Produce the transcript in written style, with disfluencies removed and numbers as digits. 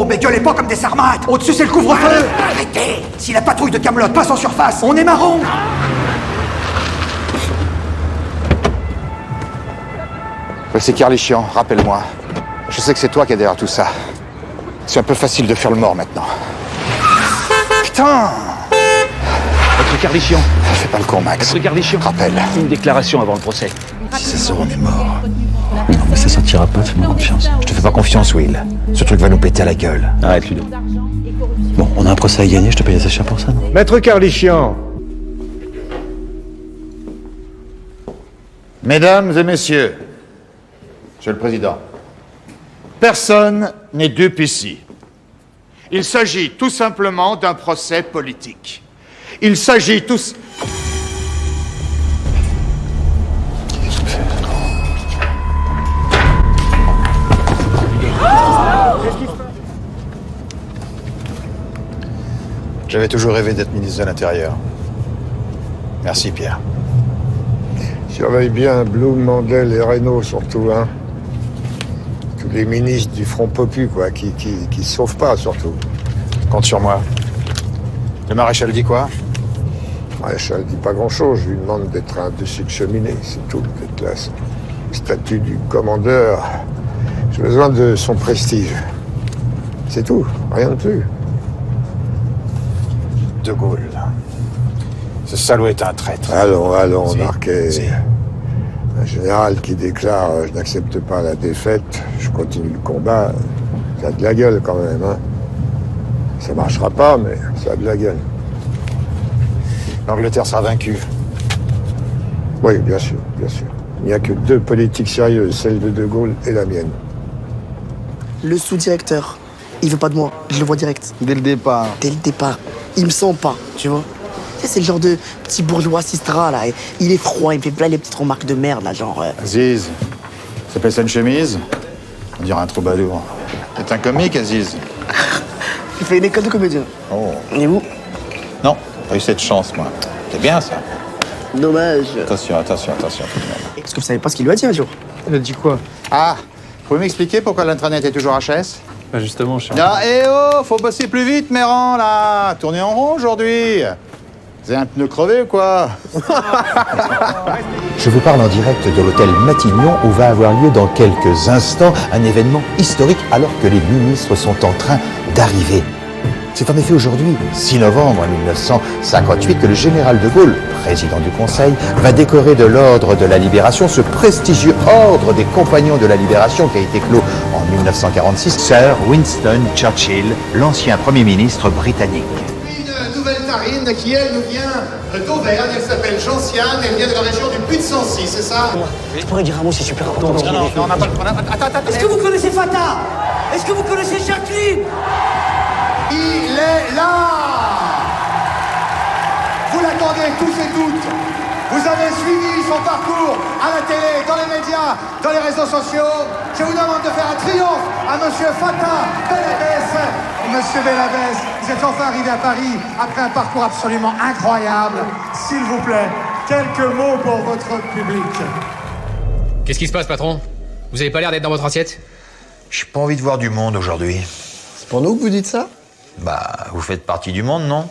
Oh, mais gueulez pas comme des sarmates. Au-dessus, c'est le couvre-feu. Arrêtez. Si la patrouille de Camelot passe en surface, on est marron. C'est Carlichian, rappelle-moi. Je sais que c'est toi qui es derrière tout ça. C'est un peu facile de faire le mort maintenant. Putain! Maître Carlichian. Fais pas le con, Max. Maître Carlichian. Rappelle. Une déclaration avant le procès. Si ça sort, on est mort. Non, mais ça sortira pas, fais-moi confiance. Je te fais pas confiance, Will. Ce truc va nous péter à la gueule. Arrête, Ludo. Bon, on a un procès à gagner, je te paye assez cher pour ça, non? Maître Carlichian. Mesdames et messieurs, Monsieur le Président, personne n'est dupe ici. Il s'agit tout simplement d'un procès politique. Il s'agit tous... J'avais toujours rêvé d'être ministre de l'Intérieur. Merci, Pierre. Surveille bien Blum, Mandel et Reynaud, surtout, hein. Tous les ministres du Front Popu, quoi, qui se sauvent pas, surtout. Compte sur moi. Le maréchal dit quoi? Le maréchal dit pas grand-chose. Je lui demande d'être un dessus de cheminée, c'est tout. D'être là, le statut du commandeur. J'ai besoin de son prestige. C'est tout, rien de plus. De Gaulle. Ce salaud est un traître. Allons, Si, Marquet. si. Un général qui déclare « Je n'accepte pas la défaite, je continue le combat », ça a de la gueule quand même, hein. Ça marchera pas, mais ça a de la gueule. L'Angleterre sera vaincue. Oui, bien sûr, bien sûr. Il n'y a que deux politiques sérieuses, celle de Gaulle et la mienne. Le sous-directeur, il veut pas de moi, je le vois direct. Dès le départ. Dès le départ, il me sent pas, tu vois. Tu sais, c'est le genre de petit bourgeois sistra, là. Il est froid, il me fait plein les petites remarques de merde, là, genre... Aziz, ça s'appelle ça une chemise? On dirait un troubadour. C'est un comique, Aziz. Il fait une école de comédien. Oh. Et vous? Non, pas eu cette chance, moi. C'est bien, ça. Dommage. Attention, attention, attention, tout de même. Parce que vous savez pas ce qu'il lui a dit un jour. Il a dit quoi? Ah, vous pouvez m'expliquer pourquoi l'intranet est toujours HS? Bah justement, je suis... Ah, eh oh, faut bosser plus vite, mes rangs, là. Tournez en rond, aujourd'hui. Vous avez un pneu crevé ou quoi? Je vous parle en direct de l'hôtel Matignon où va avoir lieu dans quelques instants un événement historique alors que les ministres sont en train d'arriver. C'est en effet aujourd'hui, 6 novembre 1958, que le général de Gaulle, président du Conseil, va décorer de l'Ordre de la Libération, ce prestigieux ordre des Compagnons de la Libération qui a été clos en 1946, Sir Winston Churchill, l'ancien Premier ministre britannique. Une nouvelle tarine qui, elle, nous vient d'Auvergne. Elle s'appelle Gentiane. Elle vient de la région du Puy-de-Sancy, c'est ça? Je pourrais dire un mot, c'est super important. Non, on n'a pas le problème. Attends. Est-ce que vous connaissez Fata? Est-ce que vous connaissez Jacqueline? Il est là! Vous l'attendez tous et toutes. Vous avez suivi son parcours à la télé, dans les médias, dans les réseaux sociaux. Je vous demande de faire un triomphe à Monsieur Fata Belabès. Monsieur Belabès, vous êtes enfin arrivé à Paris après un parcours absolument incroyable. S'il vous plaît, quelques mots pour votre public. Qu'est-ce qui se passe, patron? Vous avez pas l'air d'être dans votre assiette? J'ai pas envie de voir du monde aujourd'hui. C'est pour nous que vous dites ça? Bah, vous faites partie du monde, non?